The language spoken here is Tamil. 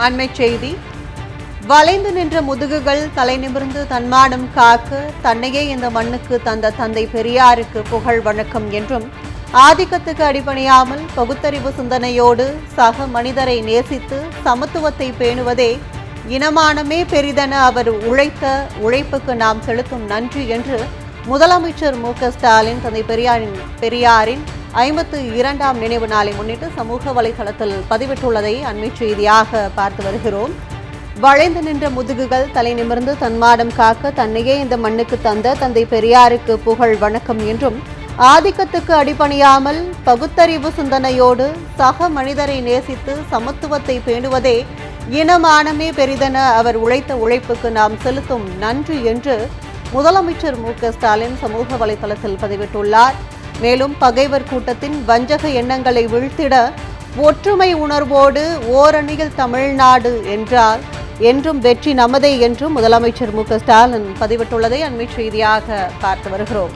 அண்மைச் செய்தி. வளைந்து நின்ற முதுகுகள் தலை நிமிர்ந்து தன்மானம் காக்க தன்னையே இந்த மண்ணுக்கு தந்த தந்தை பெரியாருக்கு புகழ் வணக்கம் என்றும், ஆதிக்கத்துக்கு அடிபணியாமல் பகுத்தறிவு சிந்தனையோடு சக மனிதரை நேசித்து சமத்துவத்தை பேணுவதே இனமானமே பெரிதென அவர் உழைத்த உழைப்புக்கு நாம் செலுத்தும் நன்றி என்று முதலமைச்சர் மு.க.ஸ்டாலின் தந்தை பெரியாரின் 52ஆம் நினைவு நாளை முன்னிட்டு சமூக வலைதளத்தில் பதிவிட்டுள்ளதை அண்மைச் செய்தியாக பார்த்து வருகிறோம். வளைந்து நின்ற முதுகுகள் தலை நிமிர்ந்து தன்மானம் காக்க தன்னையே இந்த மண்ணுக்கு தந்த தந்தை பெரியாருக்கு புகழ் வணக்கம் என்றும், ஆதிக்கத்துக்கு அடிபணியாமல் பகுத்தறிவு சிந்தனையோடு சக மனிதரை நேசித்து சமத்துவத்தை பேணுவதே இனமானமே பெரிதென அவர் உழைத்த உழைப்புக்கு நாம் செலுத்தும் நன்றி என்று முதலமைச்சர் மு.க.ஸ்டாலின் சமூக வலைதளத்தில் பதிவிட்டுள்ளார். மேலும் பகைவர் கூட்டத்தின் வஞ்சக எண்ணங்களை வீழ்த்திட ஒற்றுமை உணர்வோடு ஓரணியில் தமிழ்நாடு என்றால் என்றும் வெற்றி நமதே என்றும் முதலமைச்சர் மு.க.ஸ்டாலின் பதிவிட்டுள்ளதை அண்மைச் செய்தியாக பார்த்து வருகிறோம்.